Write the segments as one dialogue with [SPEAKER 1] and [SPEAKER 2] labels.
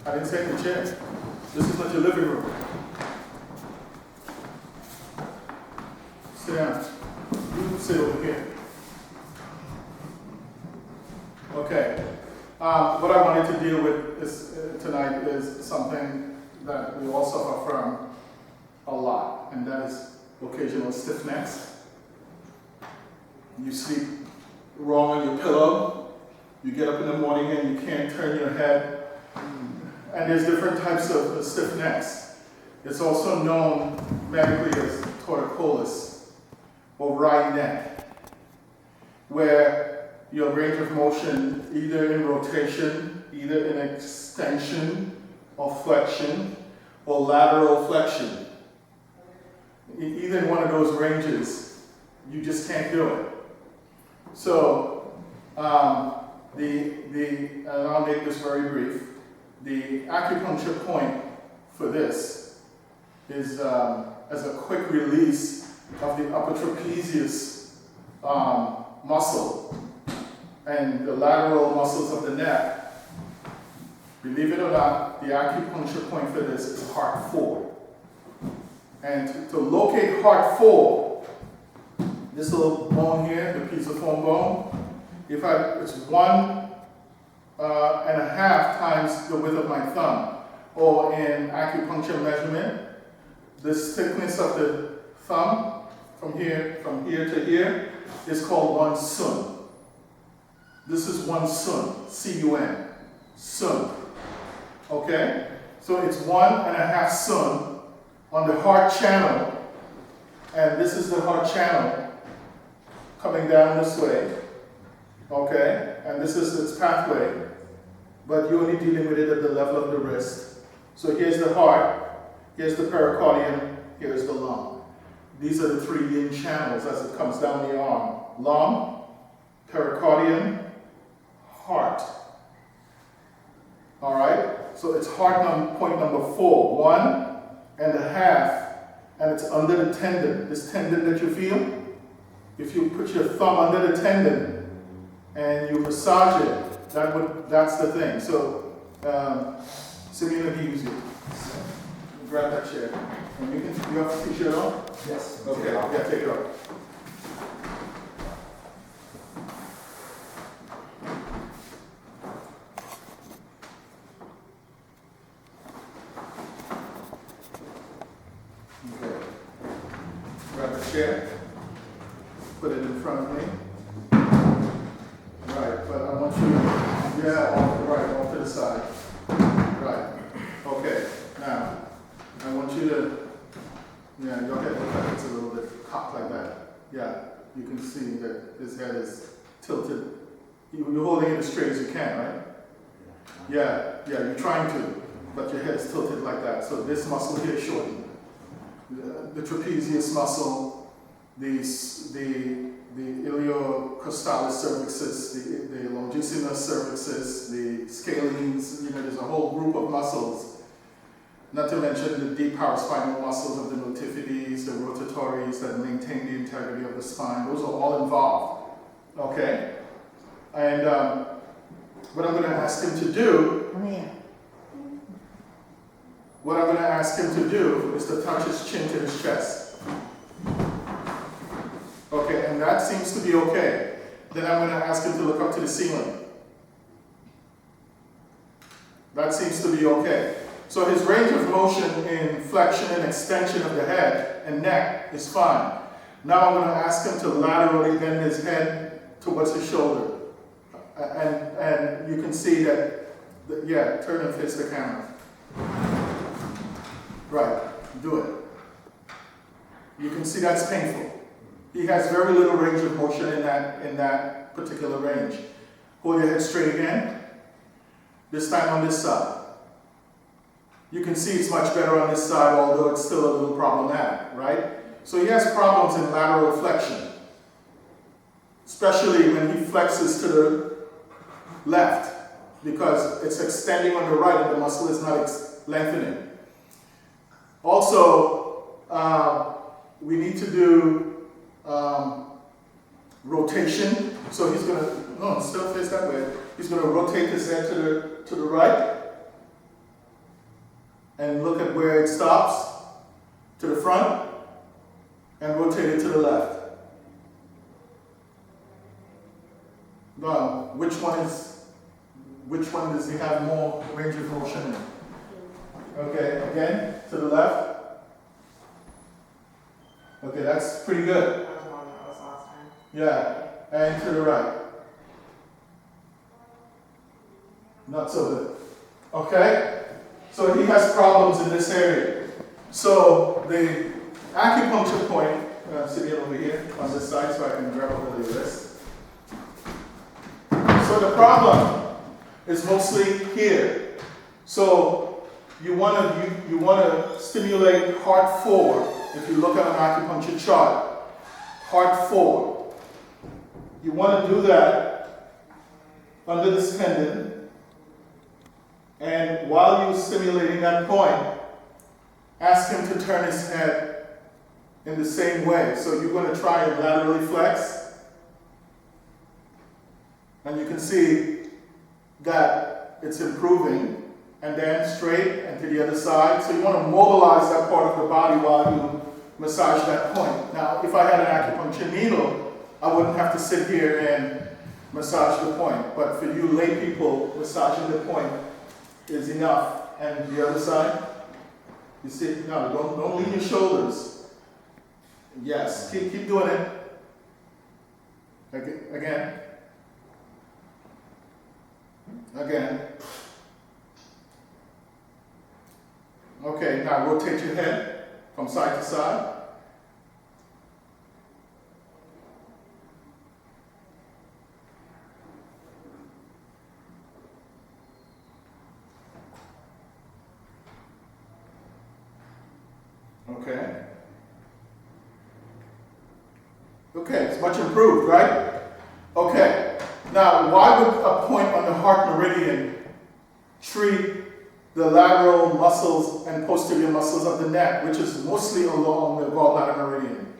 [SPEAKER 1] I didn't say in the chair. This is not your living room. Sit down. You sit over here. Okay. What I wanted to deal with tonight is something that we all suffer from a lot, and that is occasional stiff necks. You sleep wrong on your pillow. You get up in the morning and you can't turn your head. And there's different types of stiff necks. It's also known medically as torticollis or wry neck, where your range of motion, either in rotation, either in extension or flexion, or lateral flexion, either in one of those ranges, you just can't do it. So, and I'll make this very brief. The acupuncture point for this is as a quick release of the upper trapezius muscle and the lateral muscles of the neck. Believe it or not, the acupuncture point for this is heart 4. And to locate heart 4, this little bone here, the pisiform bone, it's 1.5 times the width of my thumb, or in acupuncture measurement, this thickness of the thumb from here to here is called 1 sun. This is 1 sun, C-U-N, sun. Okay? So it's 1.5 sun on the heart channel, and this is the heart channel coming down this way. Okay? And this is its pathway, but you're only dealing with it at the level of the wrist. So here's the heart, here's the pericardium, here's the lung. These are the 3 yin channels as it comes down the arm. Lung, pericardium, heart. All right? So it's heart point number 4, 1.5, and it's under the tendon. This tendon that you feel, if you put your thumb under the tendon and you massage it, that's the thing. So, Simeon, let me use you. Grab that chair. And you have the t-shirt on?
[SPEAKER 2] Yes.
[SPEAKER 1] Okay, yeah, take it off. Okay. Grab the chair. Put it in front of me. Right, but I want you, off to the side. Right, okay, now, I want you to, your head looks like it's a little bit cocked like that. Yeah, you can see that his head is tilted. You're holding it as straight as you can, right? Yeah, you're trying to, but your head is tilted like that. So this muscle here is shortened. The trapezius muscle, the iliocostalis cervixus, the longissimus cervixus, the scalenes, there's a whole group of muscles. Not to mention the deep paraspinal muscles of the notiphides, the rotatories that maintain the integrity of the spine. Those are all involved. Okay? And what I'm going to ask him to do, is to touch his chin to his chest. Okay, and that seems to be okay. Then I'm going to ask him to look up to the ceiling. That seems to be okay. So his range of motion in flexion and extension of the head and neck is fine. Now I'm going to ask him to laterally bend his head towards his shoulder. And you can see that, turn and face the camera. Right, do it. You can see that's painful. He has very little range of motion in that particular range. Hold your head straight again. This time on this side. You can see it's much better on this side, although it's still a little problematic, right? So he has problems in lateral flexion, especially when he flexes to the left, because it's extending on the right and the muscle is not lengthening. Also, we need to do rotation. So he's going to, still face that way. He's going to rotate his head to the right. and look at where it stops, to the front, and rotate it to the left. Now, which one does he have more range of motion in? Okay, again, to the left. Okay, that's pretty good.
[SPEAKER 2] That was the one that was last time.
[SPEAKER 1] Yeah, and to the right. Not so good. Okay? So he has problems in this area. So the acupuncture point, sitting over here on this side so I can grab over the wrist. So the problem is mostly here. So you want to stimulate heart 4. If you look at an acupuncture chart, heart 4. You want to do that under this tendon. And while you're stimulating that point, ask him to turn his head in the same way. So you're going to try and laterally flex. And you can see that it's improving. And then straight and to the other side. So you want to mobilize that part of the body while you massage that point. Now, if I had an acupuncture needle, I wouldn't have to sit here and massage the point. But for you lay people, massaging the point is enough. And the other side, you see, no, don't lean your shoulders. Yes, keep doing it. Again. Again. Okay, now rotate your head from side to side. Okay. Okay, it's much improved, right? Okay. Now, why would a point on the heart meridian treat the lateral muscles and posterior muscles of the neck, which is mostly along the gallbladder meridian?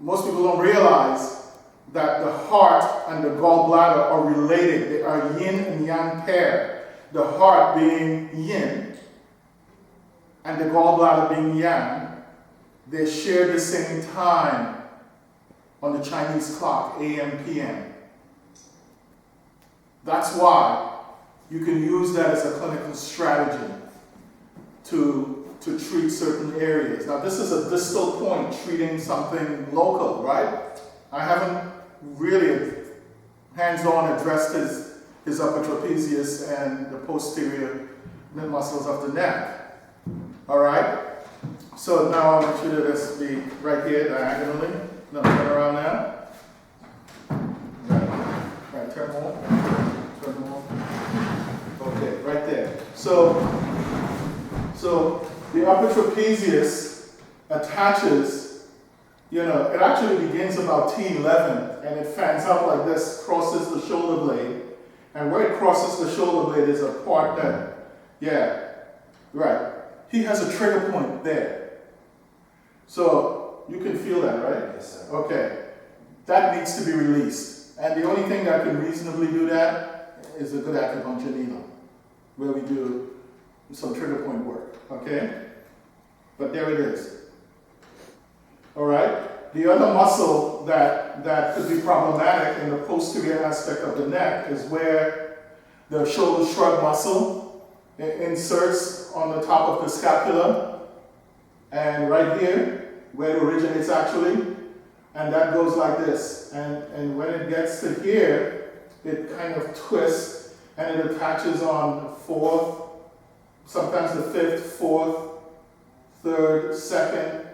[SPEAKER 1] Most people don't realize that the heart and the gallbladder are related. They are yin and yang pair. The heart being yin and the gallbladder being yang. They share the same time on the Chinese clock, AM, PM. That's why you can use that as a clinical strategy to treat certain areas. Now, this is a distal point treating something local, right? I haven't really hands-on addressed his upper trapezius and the posterior muscles of the neck. All right? So now I want you to just be right here diagonally. No, turn around now. Right, turn more. Turn more. Okay, right there. So the upper trapezius attaches, it actually begins about T11 and it fans out like this, crosses the shoulder blade. And where it crosses the shoulder blade is a part that, right. He has a trigger point there. So you can feel that, right?
[SPEAKER 3] Yes, sir.
[SPEAKER 1] Okay. That needs to be released. And the only thing that can reasonably do that is a good acupuncture needle, where we do some trigger point work, okay? But there it is. All right? The other muscle that could be problematic in the posterior aspect of the neck is where the shoulder shrug muscle inserts on the top of the scapula, and right here, where it originates actually, and that goes like this. And when it gets to here, it kind of twists and it attaches on fourth, sometimes the fifth, fourth, third, second,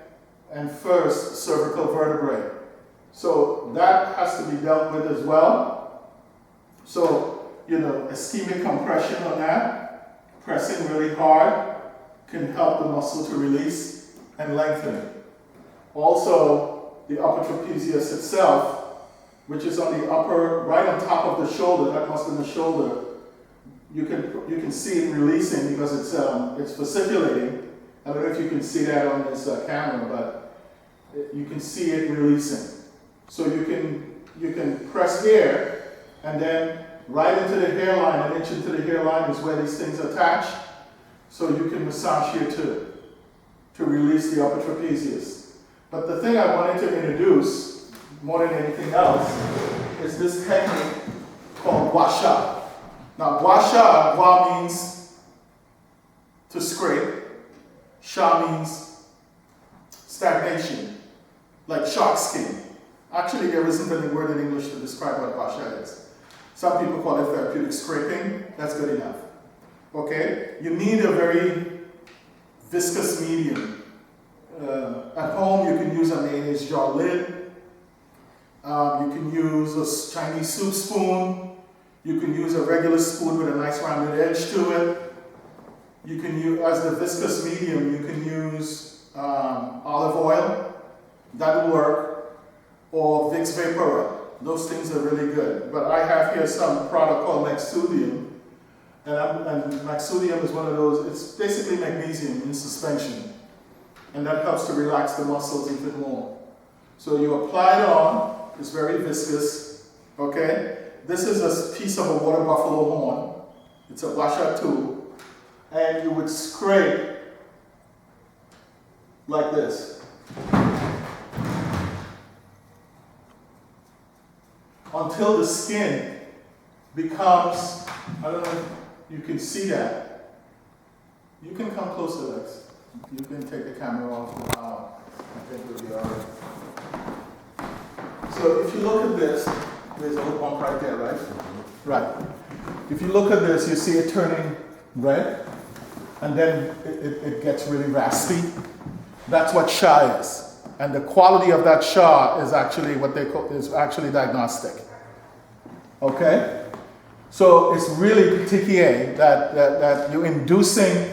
[SPEAKER 1] and first cervical vertebrae. So that has to be dealt with as well. So, ischemic compression on that, pressing really hard, can help the muscle to release and lengthen. Also, the upper trapezius itself, which is on the upper, right on top of the shoulder, that muscle in the shoulder, you can see it releasing because it's fasciculating. I don't know if you can see that on this camera, but you can see it releasing. So you can press here, and then right into the hairline, an inch into the hairline is where these things attach. So you can massage here too, to release the upper trapezius. But the thing I wanted to introduce, more than anything else, is this technique called Gua Sha. Now, Gua Sha, Gua means to scrape, Sha means stagnation, like shark skin. Actually, there isn't any word in English to describe what Gua Sha is. Some people call it therapeutic scraping. That's good enough. Okay? You need a very viscous medium. At home, you can use a mayonnaise jar lid. You can use a Chinese soup spoon. You can use a regular spoon with a nice rounded edge to it. You can use, as the viscous medium, you can use olive oil. That will work. Or Vicks Vapora. Those things are really good. But I have here some product called Maxudium. And Maxudium is one of those, it's basically magnesium in suspension. And that helps to relax the muscles even more. So you apply it on, it's very viscous, okay? This is a piece of a water buffalo horn. It's a Gua Sha tool. And you would scrape like this. Until the skin becomes, I don't know if you can see that. You can come closer, Lex. You can take the camera off. I think we'll be all right. So if you look at this, there's a little bump right there, right? Right. If you look at this, you see it turning red, and then it gets really raspy. That's what Sha is. And the quality of that Sha is actually what they call, is actually diagnostic. Okay? So it's really petechiae that you're inducing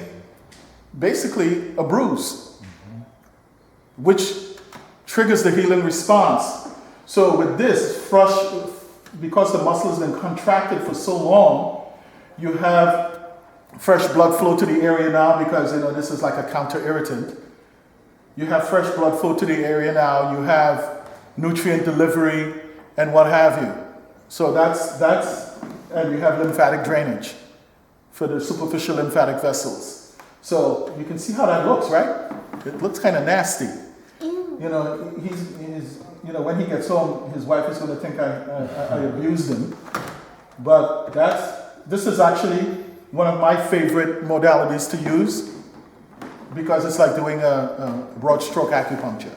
[SPEAKER 1] basically a bruise, which triggers the healing response. So with this, fresh, because the muscle has been contracted for so long, you have fresh blood flow to the area now because, this is like a counter irritant. You have fresh blood flow to the area now, you have nutrient delivery and what have you. So and you have lymphatic drainage for the superficial lymphatic vessels. So you can see how that looks, right? It looks kind of nasty. He's when he gets home, his wife is going to think I abused him. But this is actually one of my favorite modalities to use because it's like doing a broad stroke acupuncture.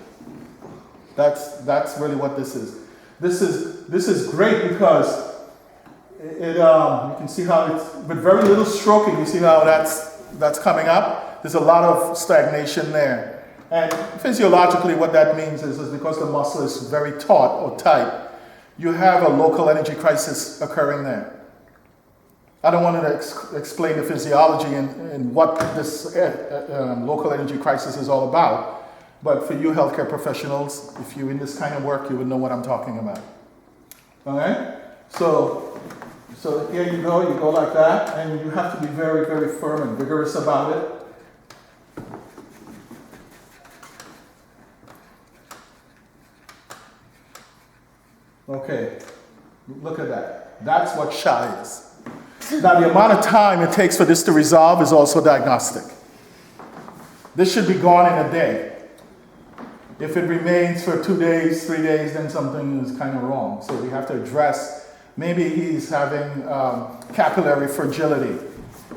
[SPEAKER 1] That's really what this is. This is great because you can see how it's with very little stroking. You see how that's coming up. There's a lot of stagnation there. And physiologically, what that means is because the muscle is very taut or tight, you have a local energy crisis occurring there. I don't want to explain the physiology and what this local energy crisis is all about, but for you healthcare professionals, if you're in this kind of work, you would know what I'm talking about. All right? So here you go like that, and you have to be very, very firm and vigorous about it. Okay, look at that. That's what Sha is. Now, the amount of time it takes for this to resolve is also diagnostic. This should be gone in a day. If it remains for 2 days, 3 days, then something is kind of wrong. So we have to address, maybe he's having capillary fragility,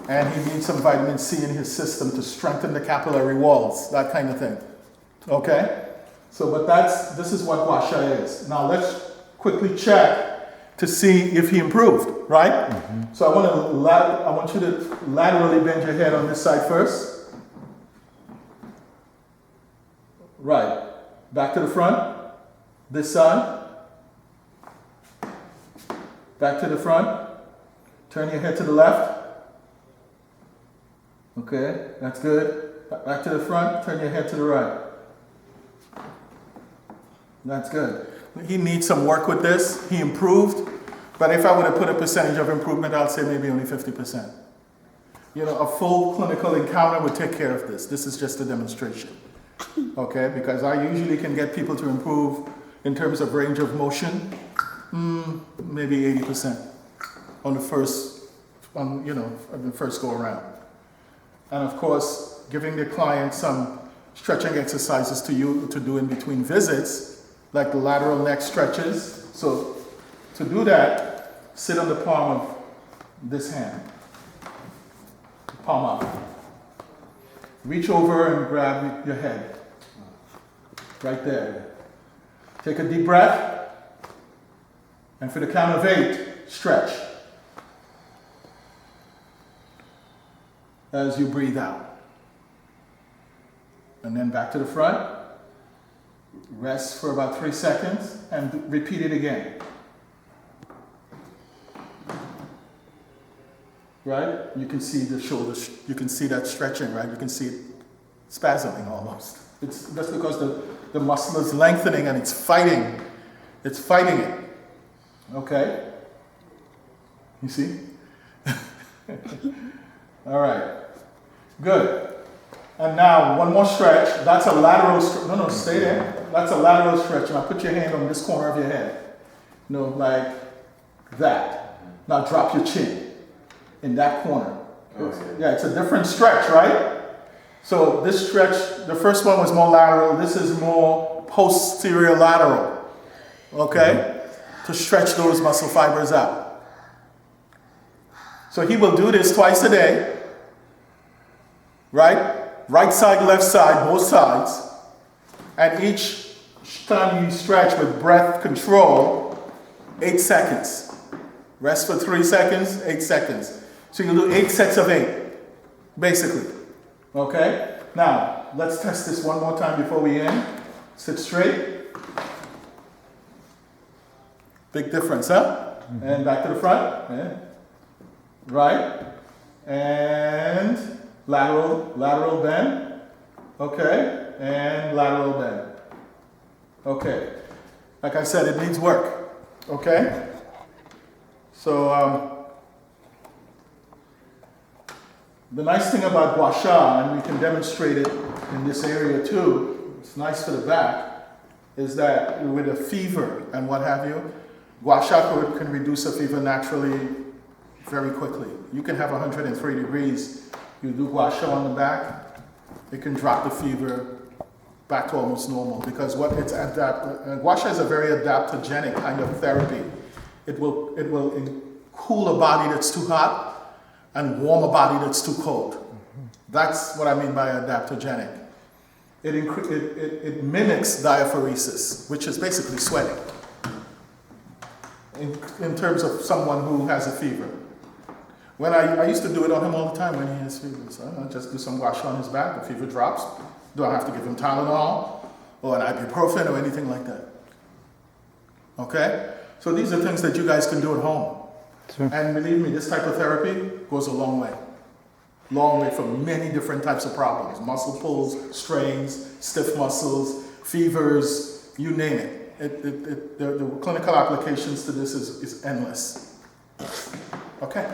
[SPEAKER 1] and he needs some vitamin C in his system to strengthen the capillary walls, that kind of thing. Okay? So, but this is what Gua Sha is. Now let's quickly check to see if he improved, right? Mm-hmm. So I want you to laterally bend your head on this side first. Right. Back to the front. This side. Back to the front. Turn your head to the left. Okay, that's good. Back to the front. Turn your head to the right. That's good. He needs some work with this. He improved. But if I were to put a percentage of improvement, I'd say maybe only 50%. A full clinical encounter would take care of this. This is just a demonstration. Okay? Because I usually can get people to improve in terms of range of motion, maybe 80% on the first go around. And of course, giving the client some stretching exercises to do in between visits, like the lateral neck stretches. So to do that, sit on the palm of this hand. Palm up. Reach over and grab your head. Right there. Take a deep breath. And for the count of 8, stretch. As you breathe out. And then back to the front. Rest for about 3 seconds and repeat it again. Right? You can see the shoulders, you can see that stretching, right? You can see it spasming almost. That's because the muscle is lengthening and it's fighting. It's fighting it. Okay? You see? All right. Good. And now, one more stretch. That's a lateral stretch. No, stay there. That's a lateral stretch. Now put your hand on this corner of your head. Like that. Now drop your chin in that corner. Yeah, it's a different stretch, right? So this stretch, the first one was more lateral. This is more posterior lateral. Okay? To stretch those muscle fibers out. So he will do this twice a day. Right? Right side, left side, both sides. And each time you stretch with breath control, 8 seconds. Rest for 3 seconds, 8 seconds. So you'll do 8 sets of 8, basically. Okay? Now, let's test this one more time before we end. Sit straight. Big difference, huh? Mm-hmm. And back to the front. Yeah. Right. And lateral bend. Okay. And lateral bend. Okay. Like I said, it needs work. Okay? So, the nice thing about Gua Sha, and we can demonstrate it in this area too, it's nice for the back, is that with a fever and what have you, Gua Sha can reduce a fever naturally very quickly. You can have 103 degrees, you do Gua Sha on the back, it can drop the fever back to almost normal, because Gua Sha is a very adaptogenic kind of therapy. It will cool a body that's too hot and warm a body that's too cold. That's what I mean by adaptogenic. It mimics diaphoresis, which is basically sweating, in terms of someone who has a fever. When I used to do it on him all the time when he has fever. So I just do some Gua Sha on his back, the fever drops. Don't have to give him Tylenol or an ibuprofen or anything like that. Okay? So these are things that you guys can do at home. Sure. And believe me, this type of therapy goes a long way. Long way for many different types of problems. Muscle pulls, strains, stiff muscles, fevers, you name it. The clinical applications to this is endless. Okay.